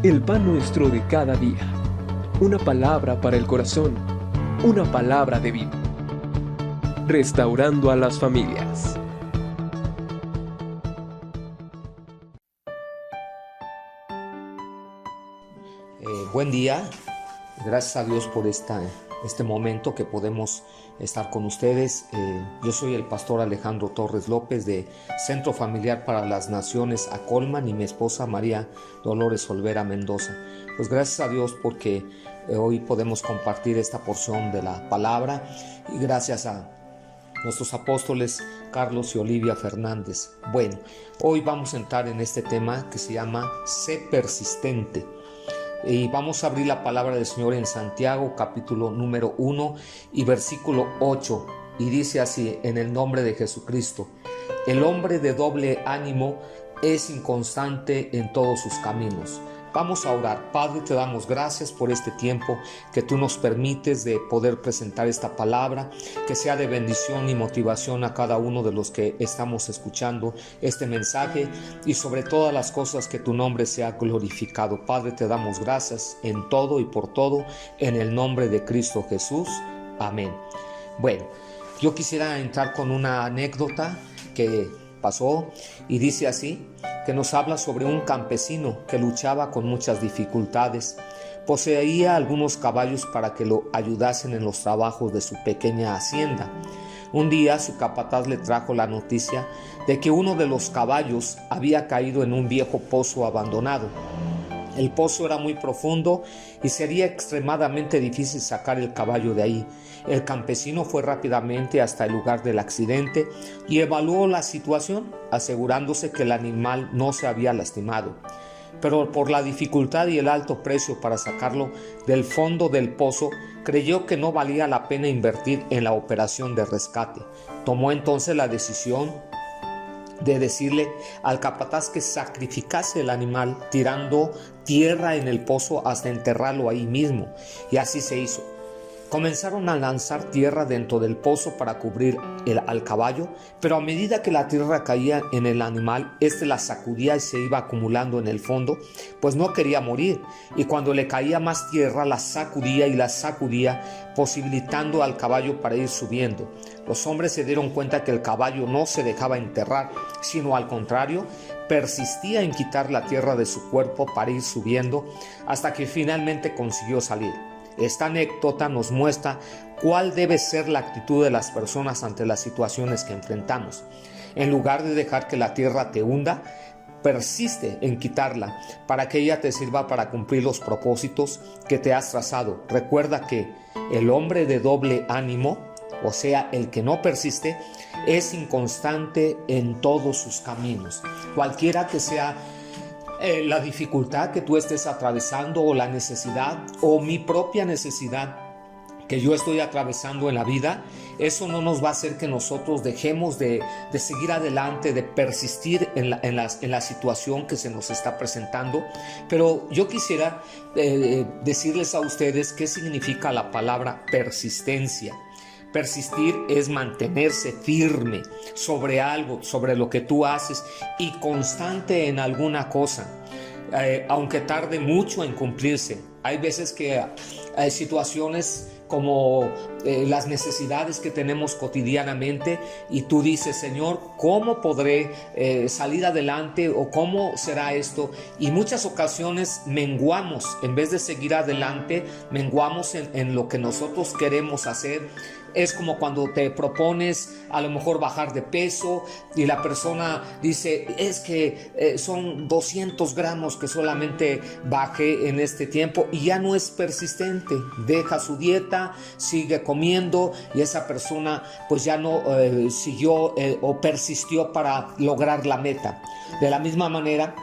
El pan nuestro de cada día. Una palabra para el corazón. Una palabra de vida. Restaurando a las familias. Buen día. Gracias a Dios por este momento que podemos estar con ustedes. Yo soy el pastor Alejandro Torres López de Centro Familiar para las Naciones Acolman y mi esposa María Dolores Olvera Mendoza. Pues gracias a Dios porque hoy podemos compartir esta porción de la palabra y gracias a nuestros apóstoles Carlos y Olivia Fernández. Bueno, hoy vamos a entrar en este tema que se llama Sé persistente. Y vamos a abrir la palabra del Señor en Santiago, capítulo número 1 y versículo 8. Y dice así, en el nombre de Jesucristo: el hombre de doble ánimo es inconstante en todos sus caminos. Vamos a orar. Padre, te damos gracias por este tiempo que tú nos permites de poder presentar esta palabra, que sea de bendición y motivación a cada uno de los que estamos escuchando este mensaje y sobre todas las cosas que tu nombre sea glorificado. Padre, te damos gracias en todo y por todo, en el nombre de Cristo Jesús. Amén. Bueno, yo quisiera entrar con una anécdota que pasó y dice así, que nos habla sobre un campesino que luchaba con muchas dificultades. Poseía algunos caballos para que lo ayudasen en los trabajos de su pequeña hacienda. Un día su capataz le trajo la noticia de que uno de los caballos había caído en un viejo pozo abandonado. El pozo era muy profundo y sería extremadamente difícil sacar el caballo de ahí. El campesino fue rápidamente hasta el lugar del accidente y evaluó la situación, asegurándose que el animal no se había lastimado. Pero por la dificultad y el alto precio para sacarlo del fondo del pozo, creyó que no valía la pena invertir en la operación de rescate. Tomó entonces la decisión de decirle al capataz que sacrificase el animal tirando tierra en el pozo hasta enterrarlo ahí mismo, y así se hizo. Comenzaron a lanzar tierra dentro del pozo para cubrir al caballo, pero a medida que la tierra caía en el animal, este la sacudía y se iba acumulando en el fondo, pues no quería morir, y cuando le caía más tierra la sacudía y la sacudía, posibilitando al caballo para ir subiendo. Los hombres se dieron cuenta que el caballo no se dejaba enterrar, sino al contrario, persistía en quitar la tierra de su cuerpo para ir subiendo, hasta que finalmente consiguió salir. Esta anécdota nos muestra cuál debe ser la actitud de las personas ante las situaciones que enfrentamos. En lugar de dejar que la tierra te hunda, persiste en quitarla para que ella te sirva para cumplir los propósitos que te has trazado. Recuerda que el hombre de doble ánimo, o sea, el que no persiste, es inconstante en todos sus caminos. Cualquiera que sea la dificultad que tú estés atravesando o la necesidad o mi propia necesidad que yo estoy atravesando en la vida, eso no nos va a hacer que nosotros dejemos de seguir adelante, de persistir en la situación que se nos está presentando. Pero yo quisiera decirles a ustedes qué significa la palabra persistencia. Persistir es mantenerse firme sobre algo, sobre lo que tú haces y constante en alguna cosa, aunque tarde mucho en cumplirse. Hay veces que hay situaciones como las necesidades que tenemos cotidianamente y tú dices, Señor, ¿cómo podré salir adelante o cómo será esto? Y muchas ocasiones menguamos, en vez de seguir adelante, menguamos en lo que nosotros queremos hacer. Es como cuando te propones a lo mejor bajar de peso y la persona dice, es que son 200 gramos que solamente bajé en este tiempo, y ya no es persistente, deja su dieta, sigue comiendo y esa persona pues ya no siguió o persistió para lograr la meta. De la misma manera,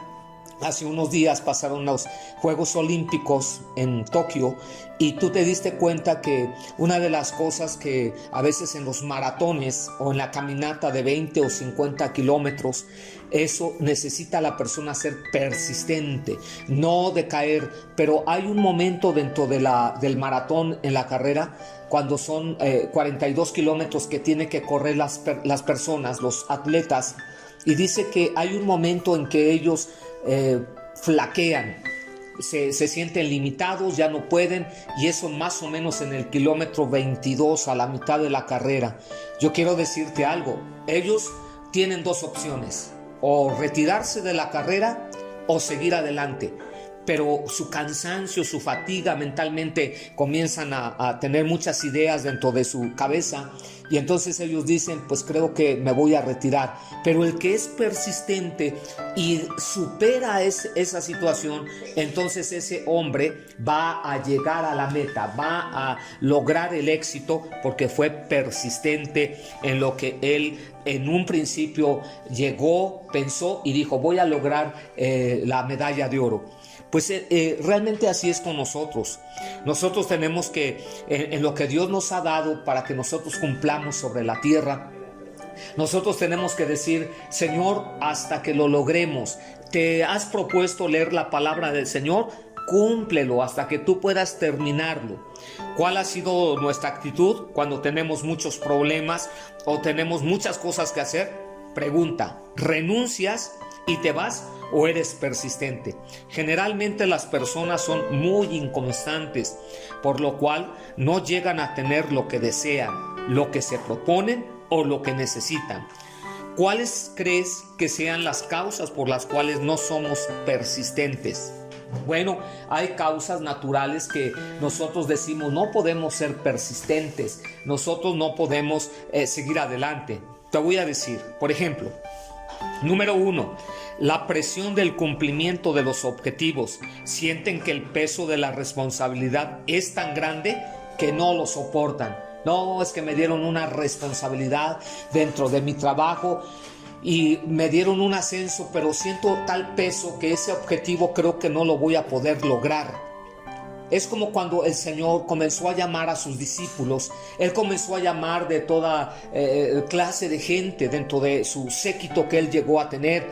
hace unos días pasaron los Juegos Olímpicos en Tokio y tú te diste cuenta que una de las cosas que a veces en los maratones o en la caminata de 20 o 50 kilómetros, eso necesita la persona ser persistente, no decaer, pero hay un momento dentro del maratón en la carrera cuando son 42 kilómetros que tienen que correr las personas, los atletas, y dice que hay un momento en que ellos flaquean, se sienten limitados, ya no pueden, y eso más o menos en el kilómetro 22, a la mitad de la carrera. Yo quiero decirte algo, ellos tienen dos opciones, o retirarse de la carrera o seguir adelante. Pero su cansancio, su fatiga mentalmente comienzan a tener muchas ideas dentro de su cabeza, y entonces ellos dicen, pues creo que me voy a retirar. Pero el que es persistente y supera esa situación, entonces ese hombre va a llegar a la meta, va a lograr el éxito porque fue persistente en lo que él en un principio llegó, pensó y dijo, voy a lograr la medalla de oro. Pues realmente así es con nosotros. Nosotros tenemos que, en lo que Dios nos ha dado para que nosotros cumplamos sobre la tierra, nosotros tenemos que decir, Señor, hasta que lo logremos. ¿Te has propuesto leer la palabra del Señor? Cúmplelo hasta que tú puedas terminarlo. ¿Cuál ha sido nuestra actitud cuando tenemos muchos problemas o tenemos muchas cosas que hacer? Pregunta, ¿renuncias y te vas o eres persistente? Generalmente las personas son muy inconstantes, por lo cual no llegan a tener lo que desean, lo que se proponen o lo que necesitan. ¿Cuáles crees que sean las causas por las cuales no somos persistentes? Bueno, hay causas naturales que nosotros decimos no podemos ser persistentes, nosotros no podemos seguir adelante. Te voy a decir, por ejemplo, número 1, la presión del cumplimiento de los objetivos. Sienten que el peso de la responsabilidad es tan grande que no lo soportan. No, es que me dieron una responsabilidad dentro de mi trabajo y me dieron un ascenso, pero siento tal peso que ese objetivo creo que no lo voy a poder lograr. Es como cuando el Señor comenzó a llamar a sus discípulos. Él comenzó a llamar de toda clase de gente dentro de su séquito que Él llegó a tener.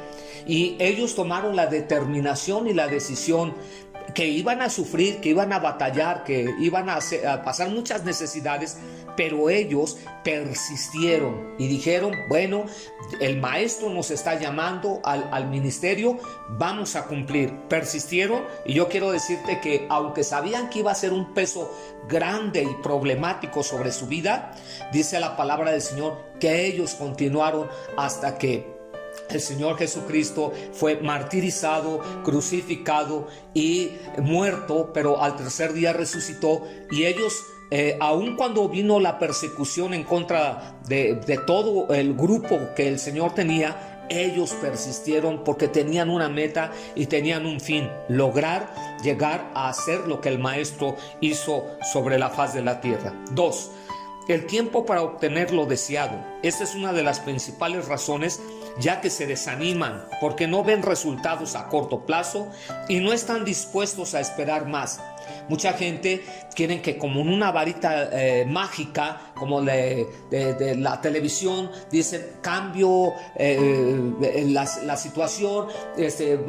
Y ellos tomaron la determinación y la decisión que iban a sufrir, que iban a batallar, que iban a pasar muchas necesidades, pero ellos persistieron y dijeron, bueno, el maestro nos está llamando al ministerio, vamos a cumplir. Persistieron, y yo quiero decirte que aunque sabían que iba a ser un peso grande y problemático sobre su vida, dice la palabra del Señor que ellos continuaron hasta que el Señor Jesucristo fue martirizado, crucificado y muerto, pero al tercer día resucitó. Y ellos, aun cuando vino la persecución en contra de todo el grupo que el Señor tenía, ellos persistieron porque tenían una meta y tenían un fin: lograr llegar a hacer lo que el Maestro hizo sobre la faz de la tierra. 2. El tiempo para obtener lo deseado. Esta es una de las principales razones, ya que se desaniman porque no ven resultados a corto plazo y no están dispuestos a esperar más. Mucha gente quieren que como en una varita mágica, como de la televisión, dicen cambio la situación,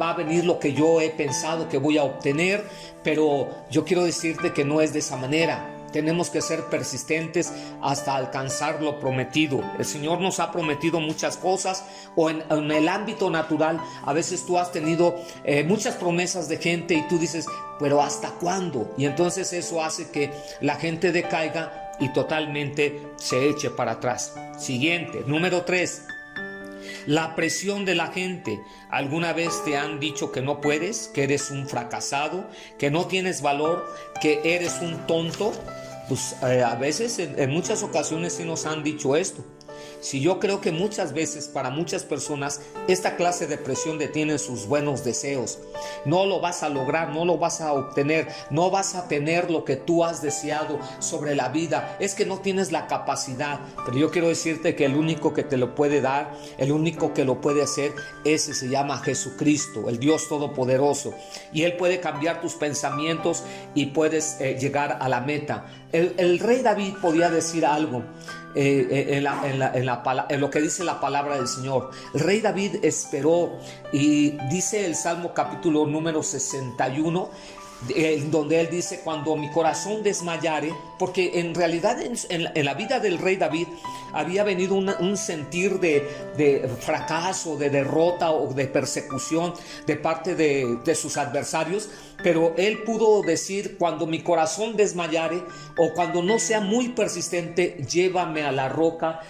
va a venir lo que yo he pensado que voy a obtener, pero yo quiero decirte que no es de esa manera. Tenemos que ser persistentes hasta alcanzar lo prometido. El Señor nos ha prometido muchas cosas, o en el ámbito natural, a veces tú has tenido muchas promesas de gente y tú dices, pero ¿hasta cuándo? Y entonces eso hace que la gente decaiga y totalmente se eche para atrás. Siguiente, número 3. La presión de la gente. ¿Alguna vez te han dicho que no puedes, que eres un fracasado, que no tienes valor, que eres un tonto? Pues a veces, en muchas ocasiones sí nos han dicho esto. Si yo creo que muchas veces para muchas personas esta clase de presión detiene sus buenos deseos. No lo vas a lograr, no lo vas a obtener, no vas a tener lo que tú has deseado sobre la vida. Es que no tienes la capacidad. Pero yo quiero decirte que el único que te lo puede dar, el único que lo puede hacer, ese se llama Jesucristo, el Dios Todopoderoso. Y Él puede cambiar tus pensamientos y puedes llegar a la meta. El rey David podía decir algo en lo que dice la palabra del Señor. El rey David esperó, y dice el Salmo capítulo número 61 donde él dice: cuando mi corazón desmayare, porque en realidad en la vida del rey David había venido un sentir de fracaso, de derrota o de persecución de parte de sus adversarios, pero él pudo decir: cuando mi corazón desmayare, o cuando no sea muy persistente, llévame a la roca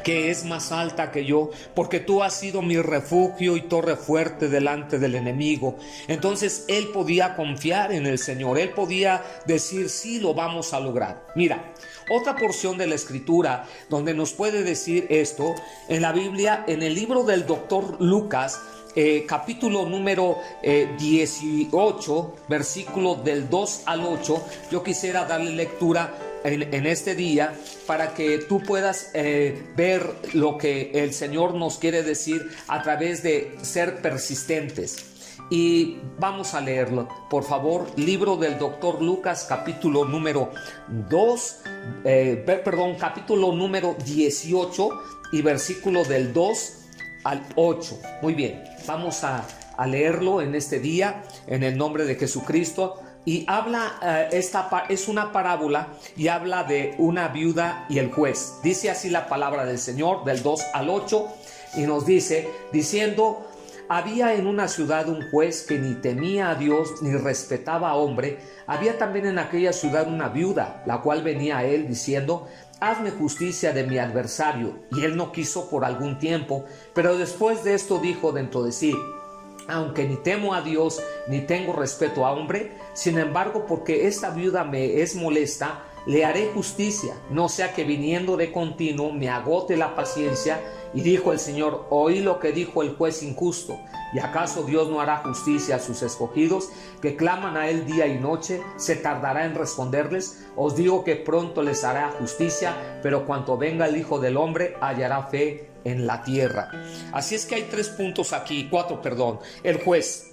que es más alta que yo, porque tú has sido mi refugio y torre fuerte delante del enemigo. Entonces él podía confiar en el Señor, él podía decir: sí, lo vamos a lograr. Mira, otra porción de la escritura donde nos puede decir esto, en la Biblia, en el libro del doctor Lucas, capítulo número 18, versículo del 2 al 8, yo quisiera darle lectura en este día para que tú puedas ver lo que el Señor nos quiere decir a través de ser persistentes. Y vamos a leerlo, por favor. Libro del doctor Lucas, capítulo número 18 y versículo del 2 al 8. Muy bien, vamos a leerlo en este día en el nombre de Jesucristo. Y habla, es una parábola y habla de una viuda y el juez. Dice así la palabra del Señor, del 2 al 8, y nos dice, diciendo: había en una ciudad un juez que ni temía a Dios ni respetaba a hombre. Había también en aquella ciudad una viuda, la cual venía a él diciendo: hazme justicia de mi adversario. Y él no quiso por algún tiempo, pero después de esto dijo dentro de sí: aunque ni temo a Dios ni tengo respeto a hombre, sin embargo, porque esta viuda me es molesta, le haré justicia, no sea que viniendo de continuo me agote la paciencia. Y dijo el Señor: oí lo que dijo el juez injusto. ¿Y acaso Dios no hará justicia a sus escogidos, que claman a él día y noche? ¿Se tardará en responderles? Os digo que pronto les hará justicia, pero cuando venga el Hijo del Hombre, hallará fe en la tierra. Así es que hay cuatro. El juez.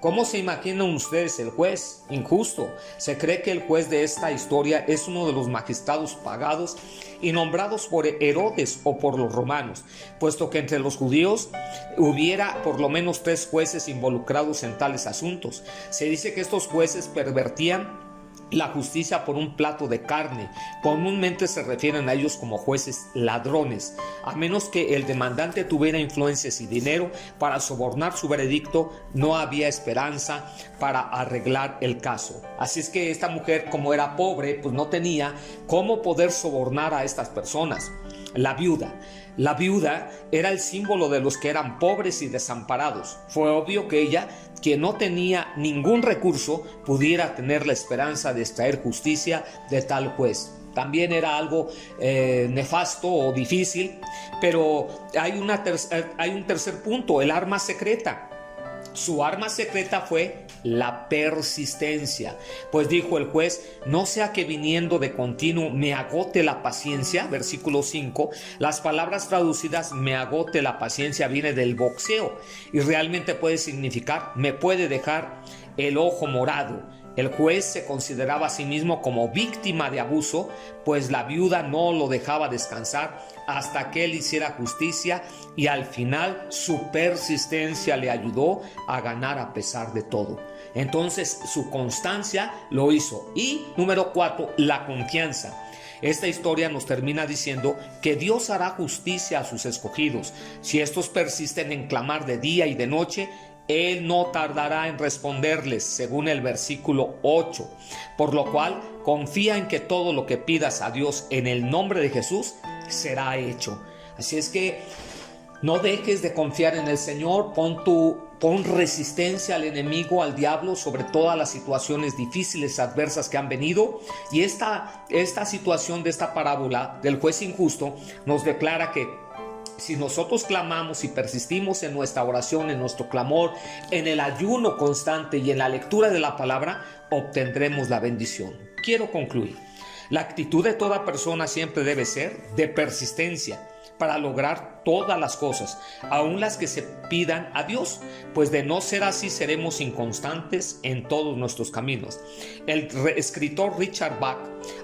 ¿Cómo se imaginan ustedes el juez? Injusto. Se cree que el juez de esta historia es uno de los magistrados pagados y nombrados por Herodes o por los romanos, puesto que entre los judíos hubiera por lo menos 3 jueces involucrados en tales asuntos. Se dice que estos jueces pervertían la justicia por un plato de carne. Comúnmente se refieren a ellos como jueces ladrones, a menos que el demandante tuviera influencias y dinero para sobornar su veredicto. No había esperanza para arreglar el caso. Así es que esta mujer, como era pobre, pues no tenía cómo poder sobornar a estas personas. La viuda era el símbolo de los que eran pobres y desamparados. Fue obvio que ella, que no tenía ningún recurso, pudiera tener la esperanza de extraer justicia de tal juez. También era algo nefasto o difícil, pero hay un tercer punto: el arma secreta. Su arma secreta fue la persistencia. Pues dijo el juez: no sea que viniendo de continuo me agote la paciencia. Versículo 5. Las palabras traducidas me agote la paciencia viene del boxeo y realmente puede significar me puede dejar el ojo morado. El juez se consideraba a sí mismo como víctima de abuso, pues la viuda no lo dejaba descansar hasta que él hiciera justicia, y al final su persistencia le ayudó a ganar a pesar de todo. Entonces su constancia lo hizo. Y número 4, la confianza. Esta historia nos termina diciendo que Dios hará justicia a sus escogidos. Si estos persisten en clamar de día y de noche, Él no tardará en responderles, según el versículo 8. Por lo cual, confía en que todo lo que pidas a Dios en el nombre de Jesús será hecho. Así es que no dejes de confiar en el Señor. Pon resistencia al enemigo, al diablo, sobre todas las situaciones difíciles, adversas que han venido. Y esta situación de esta parábola del juez injusto nos declara que si nosotros clamamos y persistimos en nuestra oración, en nuestro clamor, en el ayuno constante y en la lectura de la palabra, obtendremos la bendición. Quiero concluir. La actitud de toda persona siempre debe ser de persistencia para lograr lograr todas las cosas, aun las que se pidan a Dios, pues de no ser así seremos inconstantes en todos nuestros caminos. El escritor Richard Bach,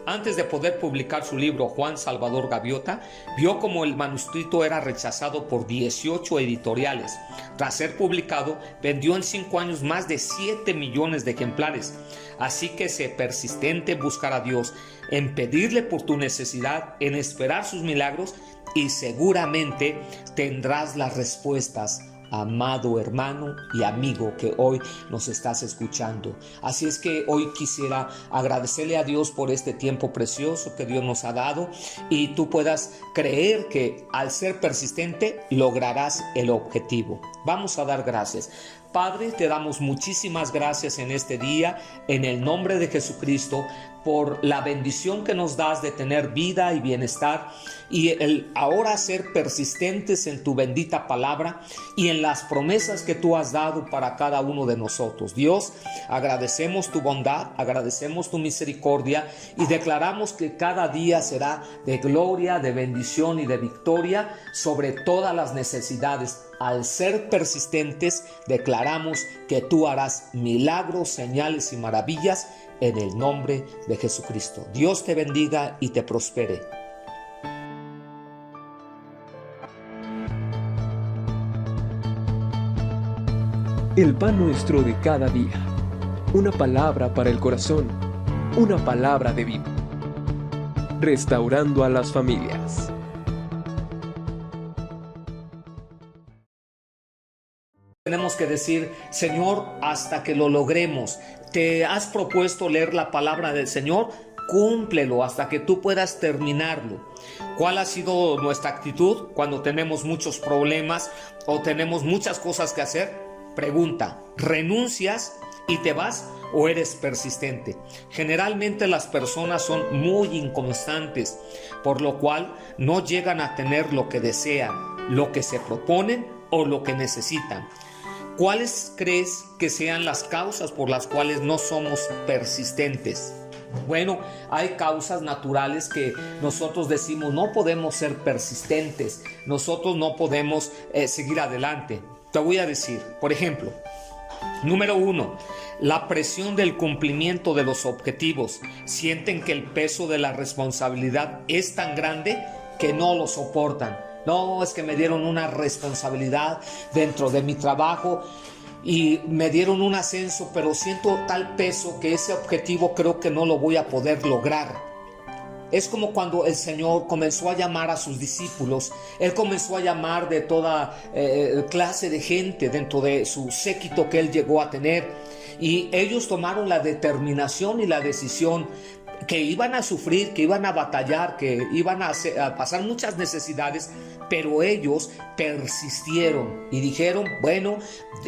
antes de poder publicar su libro Juan Salvador Gaviota, vio como el manuscrito era rechazado por 18 editoriales. Tras ser publicado, vendió en 5 años más de 7 millones de ejemplares. Así que sé persistente en buscar a Dios, en pedirle por tu necesidad, en esperar sus milagros, y seguramente tendrás las respuestas, amado hermano y amigo que hoy nos estás escuchando. Así es que hoy quisiera agradecerle a Dios por este tiempo precioso que Dios nos ha dado, y tú puedas creer que al ser persistente lograrás el objetivo. Vamos a dar gracias. Padre, te damos muchísimas gracias en este día, en el nombre de Jesucristo, por la bendición que nos das de tener vida y bienestar, y el ahora ser persistentes en tu bendita palabra y en las promesas que tú has dado para cada uno de nosotros. Dios, agradecemos tu bondad, agradecemos tu misericordia, y declaramos que cada día será de gloria, de bendición y de victoria sobre todas las necesidades. Al ser persistentes, declaramos que tú harás milagros, señales y maravillas en el nombre de Jesucristo. Dios te bendiga y te prospere. El pan nuestro de cada día. Una palabra para el corazón. Una palabra de vida. Restaurando a las familias. Tenemos que decir, Señor, hasta que lo logremos. ¿Te has propuesto leer la palabra del Señor? Cúmplelo hasta que tú puedas terminarlo. ¿Cuál ha sido nuestra actitud cuando tenemos muchos problemas o tenemos muchas cosas que hacer? Pregunta, ¿renuncias y te vas o eres persistente? Generalmente las personas son muy inconstantes, por lo cual no llegan a tener lo que desean, lo que se proponen o lo que necesitan. ¿Cuáles crees que sean las causas por las cuales no somos persistentes? Bueno, hay causas naturales que nosotros decimos no podemos ser persistentes, nosotros no podemos seguir adelante. Te voy a decir, por ejemplo, número 1, la presión del cumplimiento de los objetivos. Sienten que el peso de la responsabilidad es tan grande que no lo soportan. No, es que me dieron una responsabilidad dentro de mi trabajo y me dieron un ascenso, pero siento tal peso que ese objetivo creo que no lo voy a poder lograr. Es como cuando el Señor comenzó a llamar a sus discípulos. Él comenzó a llamar de toda clase de gente dentro de su séquito que Él llegó a tener. Y ellos tomaron la determinación y la decisión que iban a sufrir, que iban a batallar, que iban a pasar muchas necesidades, pero ellos persistieron y dijeron, bueno,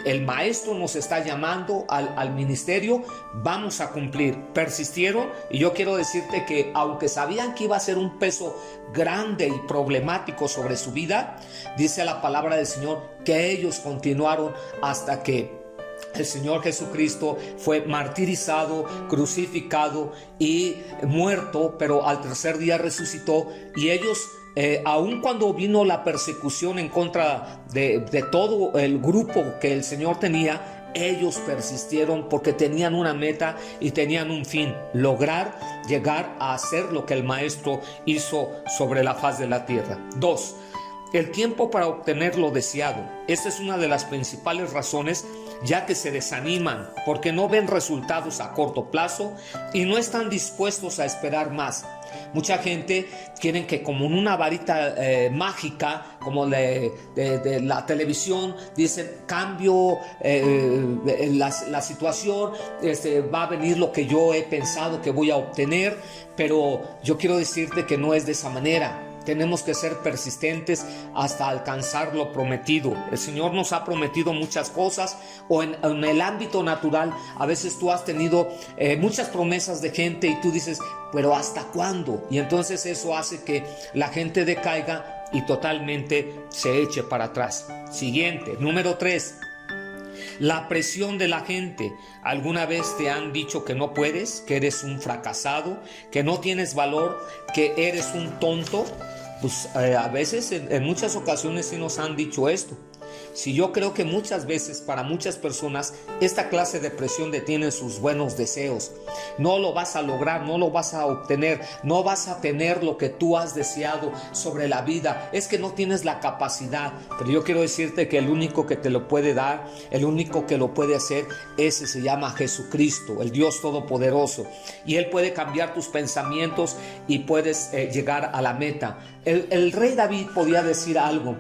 el maestro nos está llamando al ministerio, vamos a cumplir. Persistieron, y yo quiero decirte que aunque sabían que iba a ser un peso grande y problemático sobre su vida, dice la palabra del Señor que ellos continuaron hasta que el Señor Jesucristo fue martirizado, crucificado y muerto, pero al tercer día resucitó. Y ellos, aun cuando vino la persecución en contra de todo el grupo que el Señor tenía, ellos persistieron porque tenían una meta y tenían un fin: lograr llegar a hacer lo que el Maestro hizo sobre la faz de la tierra. 2. El tiempo para obtener lo deseado. Esta es una de las principales razones, ya que se desaniman porque no ven resultados a corto plazo y no están dispuestos a esperar más. Mucha gente quieren que como en una varita mágica, como de la televisión, dicen cambio la situación, va a venir lo que yo he pensado que voy a obtener, pero yo quiero decirte que no es de esa manera. Tenemos que ser persistentes hasta alcanzar lo prometido. El Señor nos ha prometido muchas cosas, o en el ámbito natural, a veces tú has tenido muchas promesas de gente y tú dices, pero ¿hasta cuándo? Y entonces eso hace que la gente decaiga y totalmente se eche para atrás. Siguiente, número 3. La presión de la gente. ¿Alguna vez te han dicho que no puedes, que eres un fracasado, que no tienes valor, que eres un tonto? Pues a veces, en muchas ocasiones sí nos han dicho esto. Si yo creo que muchas veces para muchas personas esta clase de presión detiene sus buenos deseos. No lo vas a lograr, no lo vas a obtener, no vas a tener lo que tú has deseado sobre la vida. Es que no tienes la capacidad. Pero yo quiero decirte que el único que te lo puede dar, el único que lo puede hacer, ese se llama Jesucristo, el Dios Todopoderoso. Y Él puede cambiar tus pensamientos y puedes llegar a la meta. El rey David podía decir algo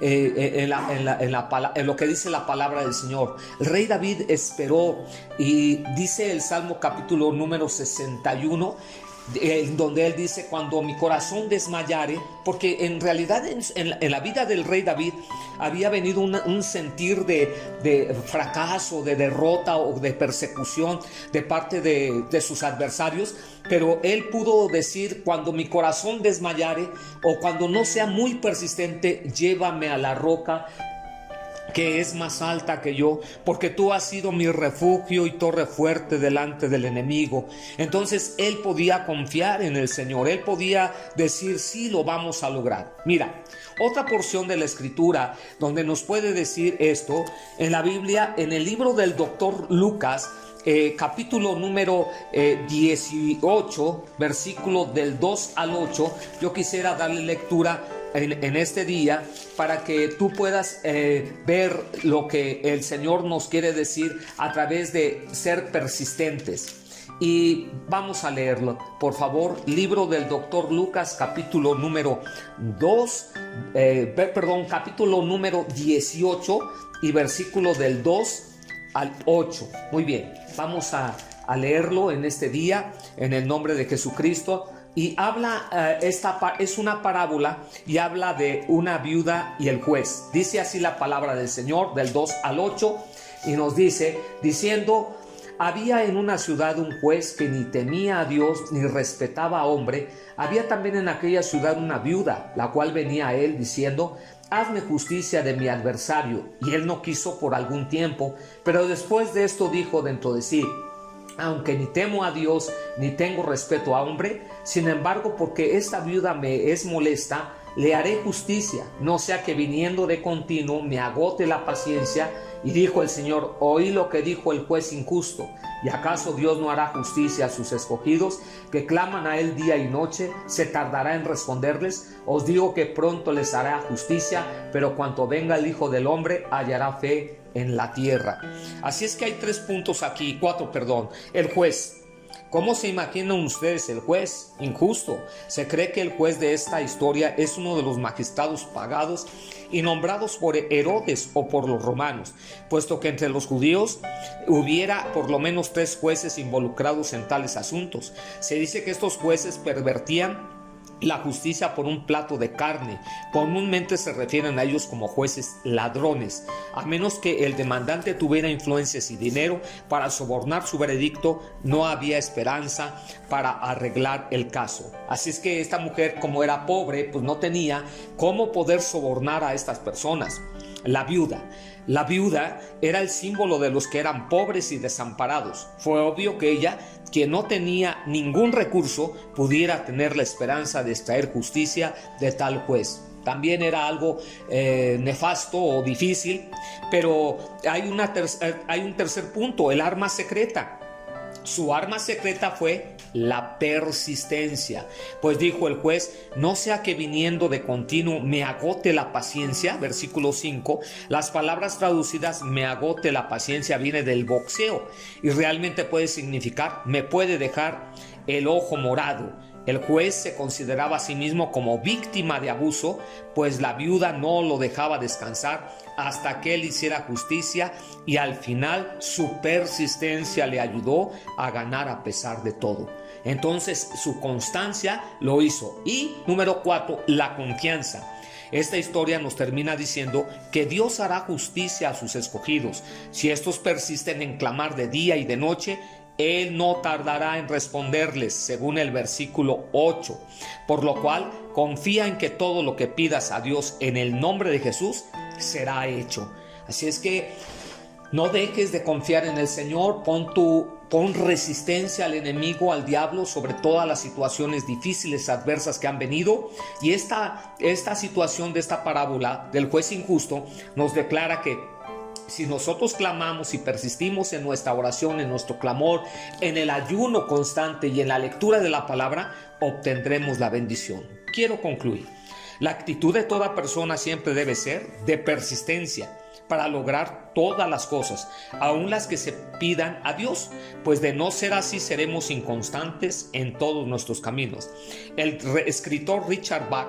en lo que dice la palabra del Señor. El rey David esperó, y dice el Salmo capítulo número 61, donde él dice: cuando mi corazón desmayare, porque en realidad en la vida del rey David había venido un sentir de fracaso, de derrota o de persecución de parte de sus adversarios, pero él pudo decir: cuando mi corazón desmayare, o cuando no sea muy persistente, llévame a la roca que es más alta que yo, porque tú has sido mi refugio y torre fuerte delante del enemigo. Entonces él podía confiar en el Señor, él podía decir: sí, lo vamos a lograr. Mira, otra porción de la escritura donde nos puede decir esto, en la Biblia, en el libro del doctor Lucas, capítulo número 18, versículo del 2 al 8, yo quisiera darle lectura en este día para que tú puedas ver lo que el Señor nos quiere decir a través de ser persistentes. Y vamos a leerlo, por favor. Libro del doctor Lucas, capítulo número 18 y versículo del 2 al 8. Muy bien, vamos a leerlo en este día en el nombre de Jesucristo. Y habla, es una parábola, y habla de una viuda y el juez. Dice así la palabra del Señor, del 2 al 8, y nos dice, diciendo: había en una ciudad un juez que ni temía a Dios ni respetaba a hombre. Había también en aquella ciudad una viuda, la cual venía a él diciendo: hazme justicia de mi adversario. Y él no quiso por algún tiempo, pero después de esto dijo dentro de sí: aunque ni temo a Dios ni tengo respeto a hombre, sin embargo, porque esta viuda me es molesta, le haré justicia, no sea que viniendo de continuo me agote la paciencia. Y dijo el Señor: oí lo que dijo el juez injusto. ¿Y acaso Dios no hará justicia a sus escogidos, que claman a él día y noche? ¿Se tardará en responderles? Os digo que pronto les hará justicia, pero cuando venga el Hijo del Hombre, hallará fe en la tierra. Así es que hay cuatro. El juez. ¿Cómo se imaginan ustedes el juez? Injusto. Se cree que el juez de esta historia es uno de los magistrados pagados y nombrados por Herodes o por los romanos, puesto que entre los judíos hubiera por lo menos 3 jueces involucrados en tales asuntos. Se dice que estos jueces pervertían la justicia por un plato de carne. Comúnmente se refieren a ellos como jueces ladrones. A menos que el demandante tuviera influencias y dinero para sobornar su veredicto, no había esperanza para arreglar el caso. Así es que esta mujer, como era pobre, pues no tenía cómo poder sobornar a estas personas. La viuda era el símbolo de los que eran pobres y desamparados. Fue obvio que ella, quien no tenía ningún recurso, pudiera tener la esperanza de extraer justicia de tal juez. También era algo nefasto o difícil, pero hay un tercer punto: el arma secreta. Su arma secreta fue la persistencia. Pues dijo el juez: no sea que viniendo de continuo me agote la paciencia. Versículo 5. Las palabras traducidas me agote la paciencia viene del boxeo y realmente puede significar me puede dejar el ojo morado. El juez se consideraba a sí mismo como víctima de abuso, pues la viuda no lo dejaba descansar hasta que él hiciera justicia, y al final su persistencia le ayudó a ganar a pesar de todo. Entonces su constancia lo hizo. Y número 4, la confianza. Esta historia nos termina diciendo que Dios hará justicia a sus escogidos. Si estos persisten en clamar de día y de noche, Él no tardará en responderles, según el versículo 8. Por lo cual, confía en que todo lo que pidas a Dios en el nombre de Jesús será hecho. Así es que No dejes de confiar en el Señor, pon resistencia al enemigo, al diablo, sobre todas las situaciones difíciles, adversas que han venido. Y esta situación de esta parábola del juez injusto nos declara que si nosotros clamamos y persistimos en nuestra oración, en nuestro clamor, en el ayuno constante y en la lectura de la palabra, obtendremos la bendición. Quiero concluir. La actitud de toda persona siempre debe ser de persistencia para lograr todas las cosas, aun las que se pidan a Dios, pues de no ser así seremos inconstantes en todos nuestros caminos. El escritor Richard Bach,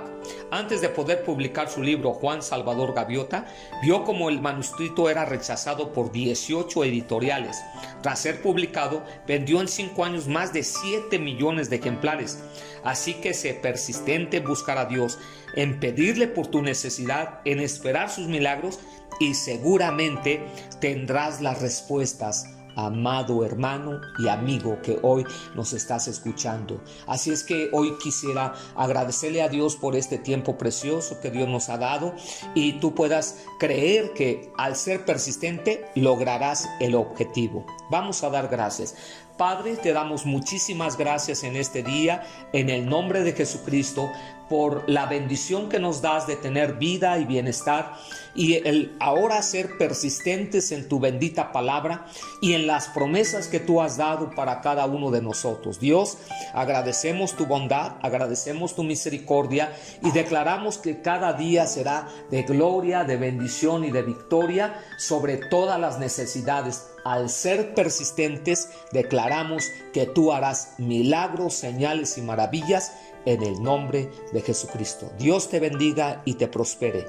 antes de poder publicar su libro Juan Salvador Gaviota, vio como el manuscrito era rechazado por 18 editoriales. Tras ser publicado, vendió en 5 años más de 7 millones de ejemplares. Así que sé persistente en buscar a Dios, en pedirle por tu necesidad, en esperar sus milagros, y seguramente tendrás las respuestas, amado hermano y amigo que hoy nos estás escuchando. Así es que hoy quisiera agradecerle a Dios por este tiempo precioso que Dios nos ha dado, y tú puedas creer que al ser persistente lograrás el objetivo. Vamos a dar gracias. Padre, te damos muchísimas gracias en este día, en el nombre de Jesucristo, por la bendición que nos das de tener vida y bienestar, y el ahora ser persistentes en tu bendita palabra y en las promesas que tú has dado para cada uno de nosotros. Dios, agradecemos tu bondad, agradecemos tu misericordia y declaramos que cada día será de gloria, de bendición y de victoria sobre todas las necesidades. Al ser persistentes, declaramos que tú harás milagros, señales y maravillas en el nombre de Jesucristo. Dios te bendiga y te prospere.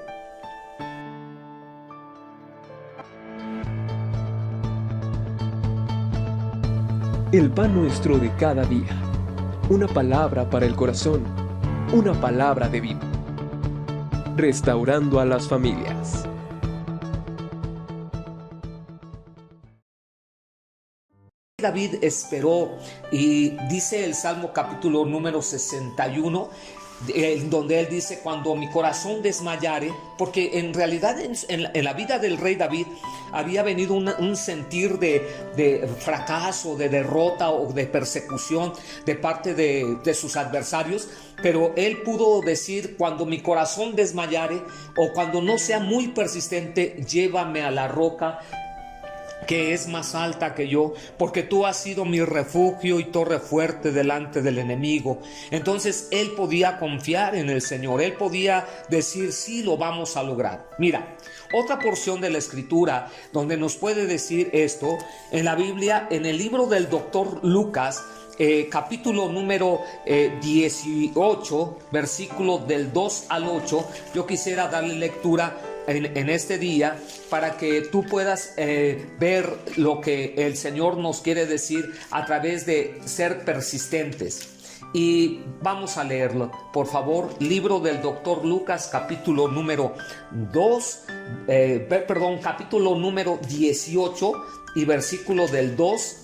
El pan nuestro de cada día. Una palabra para el corazón. Una palabra de vida. Restaurando a las familias. David esperó, y dice el Salmo capítulo número 61, donde él dice: cuando mi corazón desmayare, porque en realidad en la vida del rey David había venido un sentir de fracaso, de derrota o de persecución de parte de sus adversarios, pero él pudo decir: cuando mi corazón desmayare, o cuando no sea muy persistente, llévame a la roca que es más alta que yo, porque tú has sido mi refugio y torre fuerte delante del enemigo. Entonces él podía confiar en el Señor, él podía decir: sí, lo vamos a lograr. Mira, otra porción de la escritura donde nos puede decir esto, en la Biblia, en el libro del doctor Lucas, capítulo número 18, versículo del 2 al 8, yo quisiera darle lectura en este día para que tú puedas ver lo que el Señor nos quiere decir a través de ser persistentes. Y vamos a leerlo, por favor. Libro del doctor Lucas, capítulo número 18 y versículo del 2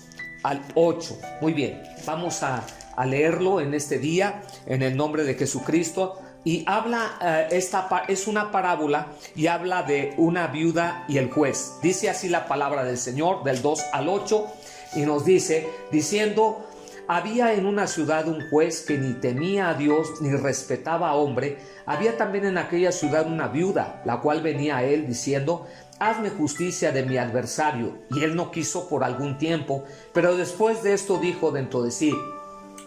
al 8. Muy bien, vamos a leerlo en este día en el nombre de Jesucristo. Y habla, es una parábola y habla de una viuda y el juez. Dice así la palabra del Señor, del 2 al 8, y nos dice, diciendo: había en una ciudad un juez que ni temía a Dios ni respetaba a hombre. Había también en aquella ciudad una viuda, la cual venía a él diciendo: hazme justicia de mi adversario. Y él no quiso por algún tiempo, pero después de esto dijo dentro de sí: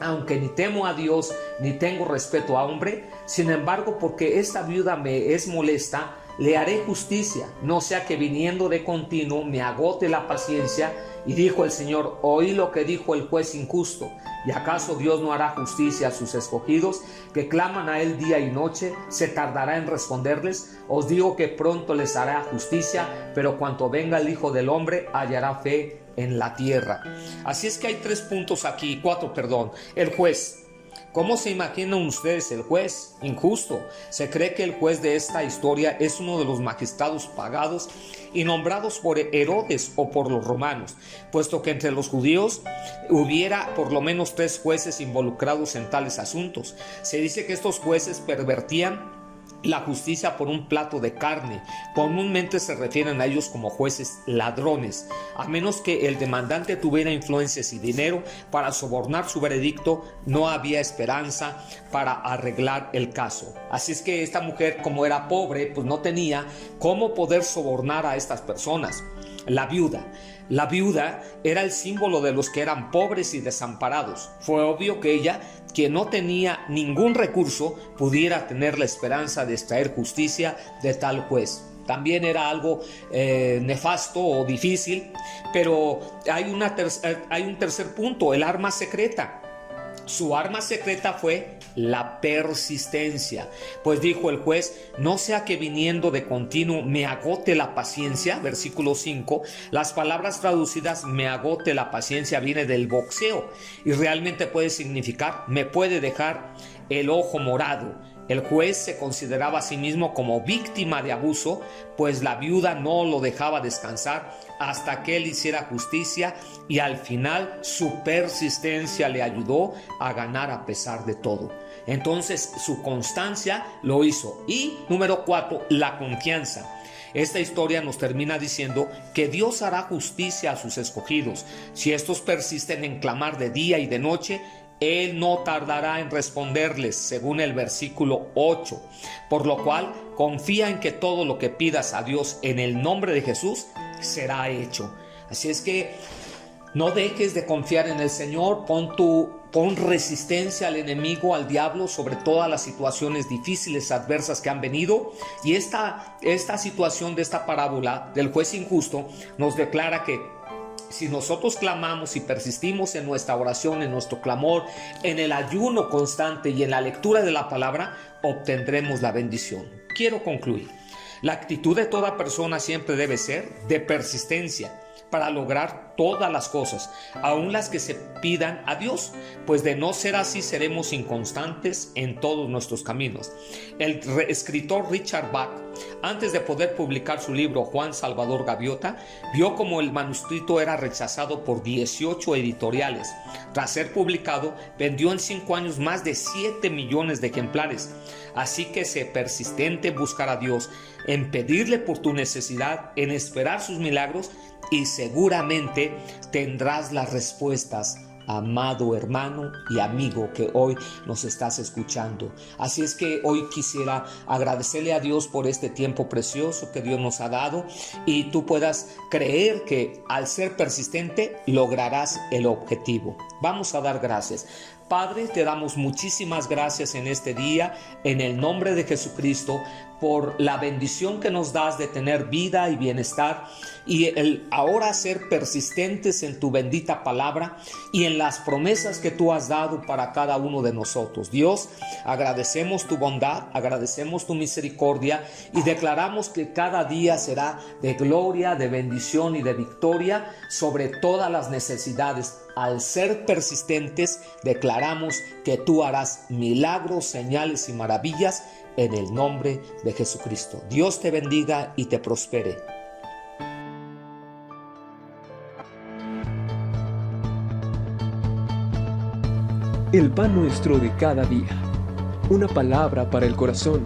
aunque ni temo a Dios ni tengo respeto a hombre, sin embargo, porque esta viuda me es molesta, le haré justicia, no sea que viniendo de continuo me agote la paciencia. Y dijo el Señor: oí lo que dijo el juez injusto. ¿Y acaso Dios no hará justicia a sus escogidos, que claman a él día y noche? ¿Se tardará en responderles? Os digo que pronto les hará justicia, pero cuando venga el Hijo del Hombre, hallará fe en la tierra. Así es que hay 4 puntos aquí. El juez. ¿Cómo se imaginan ustedes el juez injusto? Se cree que el juez de esta historia es uno de los magistrados pagados y nombrados por Herodes o por los romanos, puesto que entre los judíos hubiera por lo menos 3 jueces involucrados en tales asuntos. Se dice que estos jueces pervertían la justicia por un plato de carne. Comúnmente se refieren a ellos como jueces ladrones, a menos que el demandante tuviera influencias y dinero para sobornar su veredicto. No había esperanza para arreglar el caso. Así es que esta mujer, como era pobre, pues no tenía cómo poder sobornar a estas personas. La viuda era el símbolo de los que eran pobres y desamparados. Fue obvio que ella, que no tenía ningún recurso, pudiera tener la esperanza de extraer justicia de tal juez. También era algo nefasto o difícil, pero hay un tercer punto: el arma secreta. Su arma secreta fue la persistencia, pues dijo el juez: no sea que viniendo de continuo me agote la paciencia. Versículo 5, las palabras traducidas me agote la paciencia viene del boxeo y realmente puede significar me puede dejar el ojo morado. El juez se consideraba a sí mismo como víctima de abuso, pues la viuda no lo dejaba descansar hasta que él hiciera justicia, y al final su persistencia le ayudó a ganar a pesar de todo. Entonces su constancia lo hizo. Y número 4, la confianza. Esta historia nos termina diciendo que Dios hará justicia a sus escogidos. Si estos persisten en clamar de día y de noche, Él no tardará en responderles, según el versículo 8. Por lo cual, confía en que todo lo que pidas a Dios en el nombre de Jesús será hecho. Así es que no dejes de confiar en el Señor. Pon resistencia al enemigo, al diablo, sobre todas las situaciones difíciles, adversas que han venido. Y esta situación de esta parábola del juez injusto nos declara que si nosotros clamamos y persistimos en nuestra oración, en nuestro clamor, en el ayuno constante y en la lectura de la palabra, obtendremos la bendición. Quiero concluir. La actitud de toda persona siempre debe ser de persistencia para lograr todas las cosas, aun las que se pidan a Dios, pues de no ser así seremos inconstantes en todos nuestros caminos. El escritor Richard Bach, antes de poder publicar su libro Juan Salvador Gaviota, vio como el manuscrito era rechazado por 18 editoriales. Tras ser publicado, vendió en 5 años más de 7 millones de ejemplares. Así que sé persistente en buscar a Dios, en pedirle por tu necesidad, en esperar sus milagros, y seguramente tendrás las respuestas, amado hermano y amigo que hoy nos estás escuchando. Así es que hoy quisiera agradecerle a Dios por este tiempo precioso que Dios nos ha dado, y tú puedas creer que al ser persistente lograrás el objetivo. Vamos a dar gracias. Padre, te damos muchísimas gracias en este día, en el nombre de Jesucristo, por la bendición que nos das de tener vida y bienestar, y el ahora ser persistentes en tu bendita palabra y en las promesas que tú has dado para cada uno de nosotros. Dios, agradecemos tu bondad, agradecemos tu misericordia, y declaramos que cada día será de gloria, de bendición y de victoria sobre todas las necesidades. Al ser persistentes, declaramos que tú harás milagros, señales y maravillas en el nombre de Jesucristo. Dios te bendiga y te prospere. El pan nuestro de cada día. Una palabra para el corazón.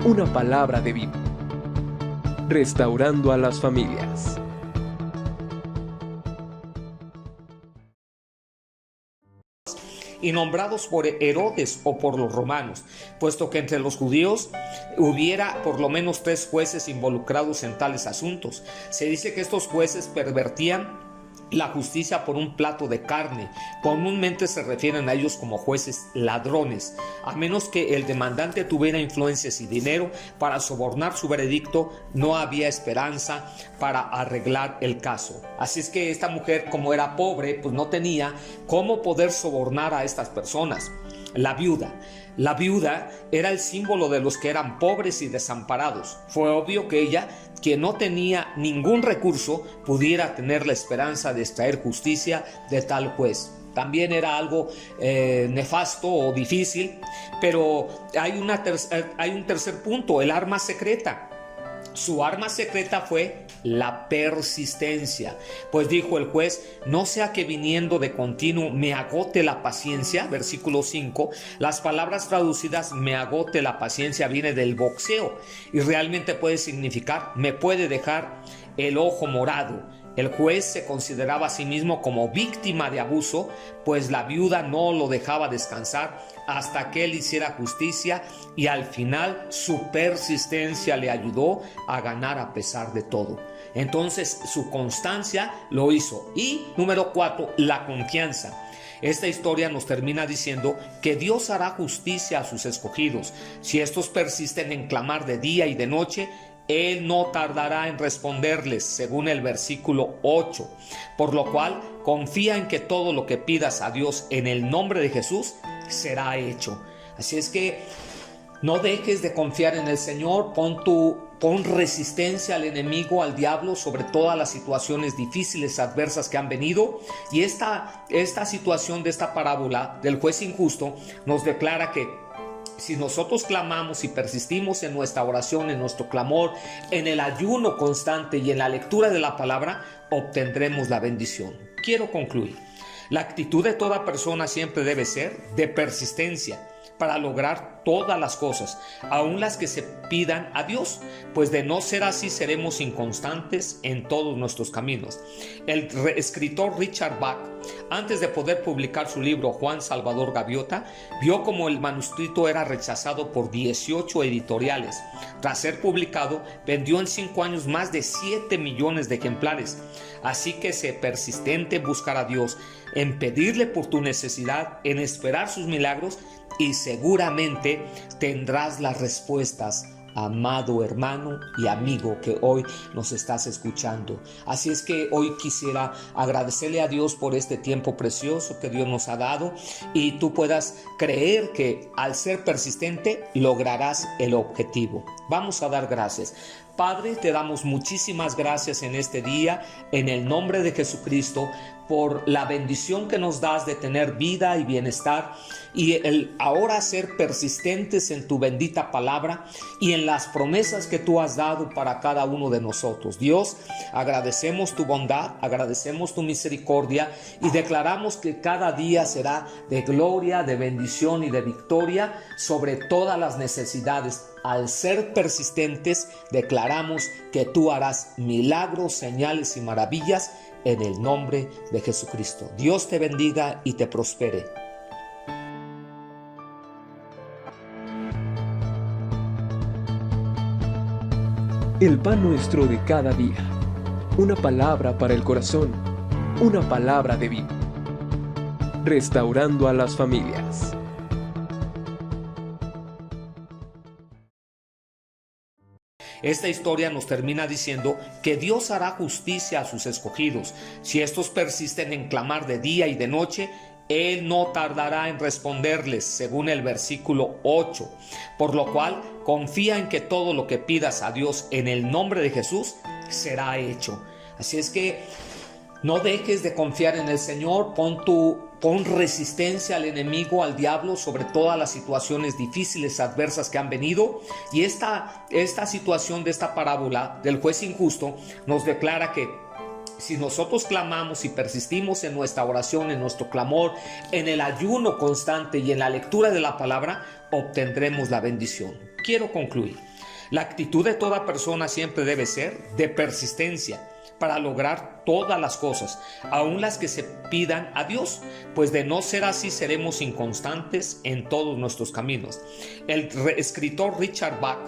Una palabra de vida. Restaurando a las familias. Y nombrados por Herodes o por los romanos, puesto que entre los judíos hubiera por lo menos 3 jueces involucrados en tales asuntos. Se dice que estos jueces pervertían la justicia por un plato de carne. Comúnmente se refieren a ellos como jueces ladrones, a menos que el demandante tuviera influencias y dinero para sobornar su veredicto. No había esperanza para arreglar el caso. Así es que esta mujer, como era pobre, pues no tenía cómo poder sobornar a estas personas. La viuda era el símbolo de los que eran pobres y desamparados. Fue obvio que ella, que no tenía ningún recurso, pudiera tener la esperanza de extraer justicia de tal juez. También era algo nefasto o difícil, pero hay un tercer punto: el arma secreta. Su arma secreta fue la persistencia, pues dijo el juez: no sea que viniendo de continuo me agote la paciencia. Versículo 5, las palabras traducidas me agote la paciencia viene del boxeo y realmente puede significar me puede dejar el ojo morado. El juez se consideraba a sí mismo como víctima de abuso, pues la viuda no lo dejaba descansar hasta que él hiciera justicia, y al final su persistencia le ayudó a ganar a pesar de todo. Entonces su constancia lo hizo. Y número 4, la confianza. Esta historia nos termina diciendo que Dios hará justicia a sus escogidos. Si estos persisten en clamar de día y de noche, Él no tardará en responderles, según el versículo 8. Por lo cual, confía en que todo lo que pidas a Dios en el nombre de Jesús será hecho. Así es que no dejes de confiar en el Señor. Pon resistencia al enemigo, al diablo, sobre todas las situaciones difíciles, adversas que han venido. Y esta situación de esta parábola del juez injusto nos declara que si nosotros clamamos y persistimos en nuestra oración, en nuestro clamor, en el ayuno constante y en la lectura de la palabra, obtendremos la bendición. Quiero concluir. La actitud de toda persona siempre debe ser de persistencia para lograr todas las cosas, aun las que se pidan a Dios, pues de no ser así seremos inconstantes en todos nuestros caminos. El escritor Richard Bach, antes de poder publicar su libro Juan Salvador Gaviota, vio como el manuscrito era rechazado por 18 editoriales. Tras ser publicado, vendió en 5 años más de 7 millones de ejemplares. Así que sé persistente en buscar a Dios, en pedirle por tu necesidad, en esperar sus milagros, y seguramente tendrás las respuestas, amado hermano y amigo que hoy nos estás escuchando. Así es que hoy quisiera agradecerle a Dios por este tiempo precioso que Dios nos ha dado, y tú puedas creer que al ser persistente lograrás el objetivo. Vamos a dar gracias. Padre, te damos muchísimas gracias en este día, en el nombre de Jesucristo, por la bendición que nos das de tener vida y bienestar, y el ahora ser persistentes en tu bendita palabra y en las promesas que tú has dado para cada uno de nosotros. Dios, agradecemos tu bondad, agradecemos tu misericordia, y declaramos que cada día será de gloria, de bendición y de victoria sobre todas las necesidades. Al ser persistentes, declaramos que tú harás milagros, señales y maravillas en el nombre de Jesucristo. Dios te bendiga y te prospere. El pan nuestro de cada día. Una palabra para el corazón. Una palabra de vida. Restaurando a las familias. Esta historia nos termina diciendo que Dios hará justicia a sus escogidos. Si estos persisten en clamar de día y de noche, Él no tardará en responderles, según el versículo 8. Por lo cual, confía en que todo lo que pidas a Dios en el nombre de Jesús será hecho. Así es que no dejes de confiar en el Señor. Pon resistencia al enemigo, al diablo, sobre todas las situaciones difíciles, adversas que han venido. Y esta situación de esta parábola del juez injusto nos declara que si nosotros clamamos y persistimos en nuestra oración, en nuestro clamor, en el ayuno constante y en la lectura de la palabra, obtendremos la bendición. Quiero concluir. La actitud de toda persona siempre debe ser de persistencia para lograr todas las cosas, aun las que se pidan a Dios, pues de no ser así seremos inconstantes en todos nuestros caminos. El escritor Richard Bach,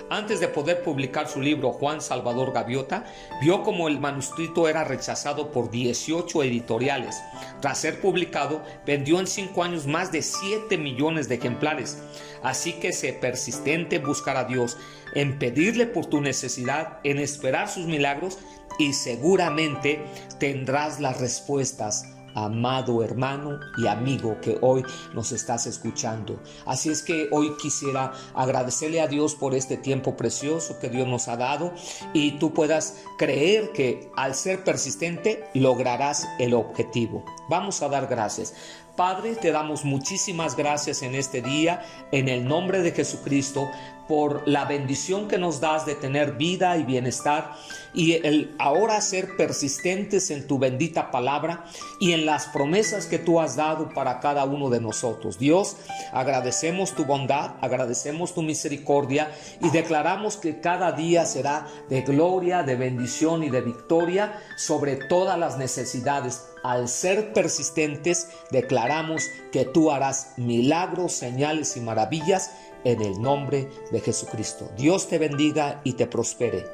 antes de poder publicar su libro Juan Salvador Gaviota, vio como el manuscrito era rechazado por 18 editoriales. Tras ser publicado, vendió en 5 años más de 7 millones de ejemplares. Así que sé persistente en buscar a Dios, en pedirle por tu necesidad, en esperar sus milagros, y seguramente tendrás las respuestas, amado hermano y amigo que hoy nos estás escuchando. Así es que hoy quisiera agradecerle a Dios por este tiempo precioso que Dios nos ha dado, y tú puedas creer que al ser persistente lograrás el objetivo. Vamos a dar gracias. Padre, te damos muchísimas gracias en este día, en el nombre de Jesucristo, por la bendición que nos das de tener vida y bienestar y el ahora ser persistentes en tu bendita palabra y en las promesas que tú has dado para cada uno de nosotros. Dios, agradecemos tu bondad, agradecemos tu misericordia y declaramos que cada día será de gloria, de bendición y de victoria sobre todas las necesidades. Al ser persistentes, declaramos que tú harás milagros, señales y maravillas en el nombre de Jesucristo. Dios te bendiga y te prospere.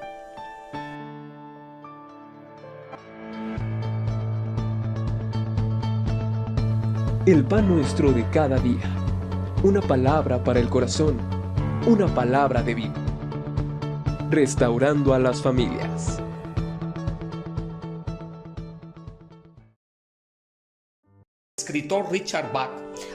El pan nuestro de cada día. Una palabra para el corazón. Una palabra de vida. Restaurando a las familias. El escritor Richard Bach,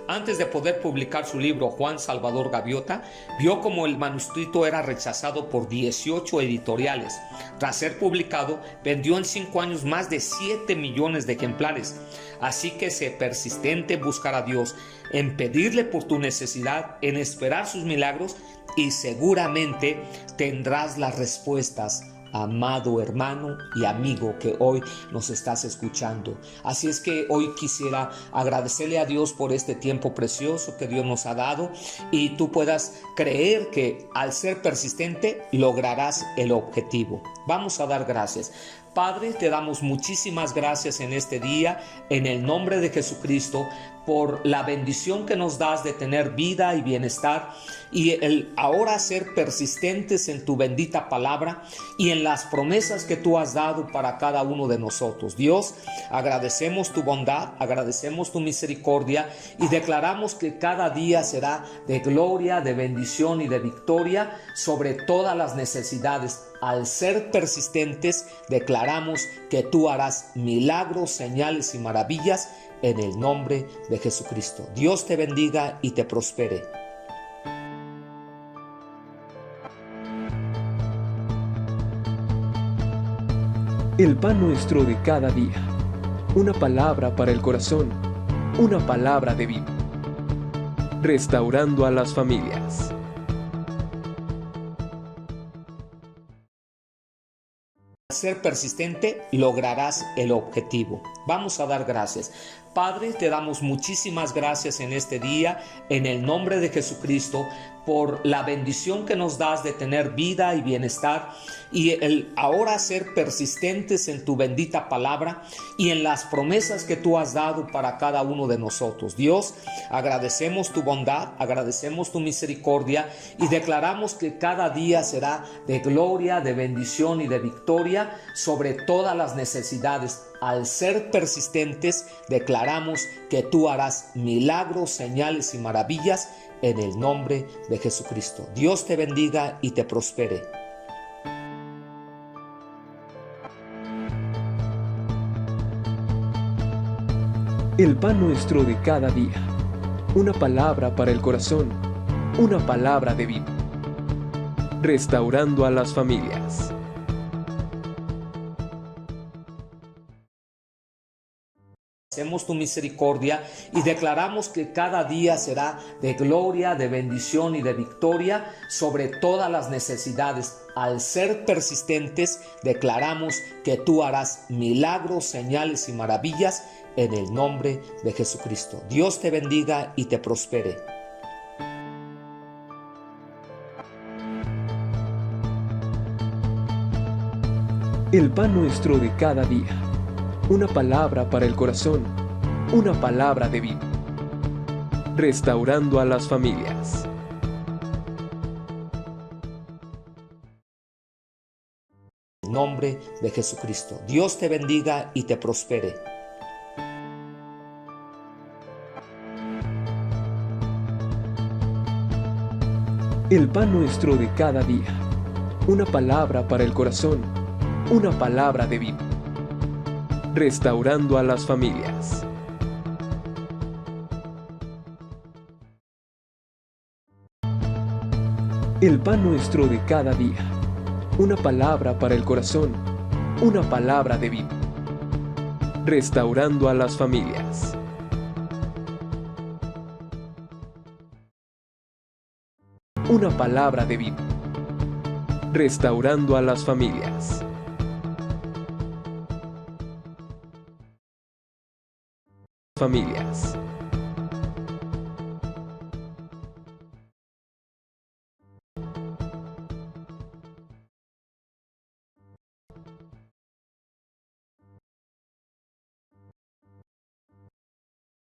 antes de poder publicar su libro Juan Salvador Gaviota, vio como el manuscrito era rechazado por 18 editoriales. Tras ser publicado, vendió en 5 años más de 7 millones de ejemplares. Así que sé persistente en buscar a Dios, en pedirle por tu necesidad, en esperar sus milagros y seguramente tendrás las respuestas, amado hermano y amigo que hoy nos estás escuchando. Así es que hoy quisiera agradecerle a Dios por este tiempo precioso que Dios nos ha dado y tú puedas creer que al ser persistente lograrás el objetivo. Vamos a dar gracias. Padre, te damos muchísimas gracias en este día, en el nombre de Jesucristo, por la bendición que nos das de tener vida y bienestar y el ahora ser persistentes en tu bendita palabra y en las promesas que tú has dado para cada uno de nosotros. Dios, agradecemos tu bondad, agradecemos tu misericordia y declaramos que cada día será de gloria, de bendición y de victoria sobre todas las necesidades. Al ser persistentes, declaramos que tú harás milagros, señales y maravillas en el nombre de Jesucristo. Dios te bendiga y te prospere. El pan nuestro de cada día. Una palabra para el corazón. Una palabra de vida. Restaurando a las familias. Al ser persistente, lograrás el objetivo. Vamos a dar gracias. Padre, te damos muchísimas gracias en este día, en el nombre de Jesucristo, por la bendición que nos das de tener vida y bienestar y el ahora ser persistentes en tu bendita palabra y en las promesas que tú has dado para cada uno de nosotros. Dios, agradecemos tu bondad, agradecemos tu misericordia y declaramos que cada día será de gloria, de bendición y de victoria sobre todas las necesidades. Al ser persistentes, declaramos que tú harás milagros, señales y maravillas en el nombre de Jesucristo. Dios te bendiga y te prospere. El pan nuestro de cada día. Una palabra para el corazón. Una palabra de vida. Restaurando a las familias. Hacemos tu misericordia y declaramos que cada día será de gloria, de bendición y de victoria sobre todas las necesidades. Al ser persistentes, declaramos que tú harás milagros, señales y maravillas en el nombre de Jesucristo. Dios te bendiga y te prospere. El pan nuestro de cada día. Una palabra para el corazón. Una palabra de vida. Restaurando a las familias. En el nombre de Jesucristo. Dios te bendiga y te prospere. El pan nuestro de cada día. Una palabra para el corazón. Una palabra de vida. Restaurando a las familias. El pan nuestro de cada día. Una palabra para el corazón. Una palabra de vida. Restaurando a las familias. una palabra de vida. Restaurando a las familias. Familias.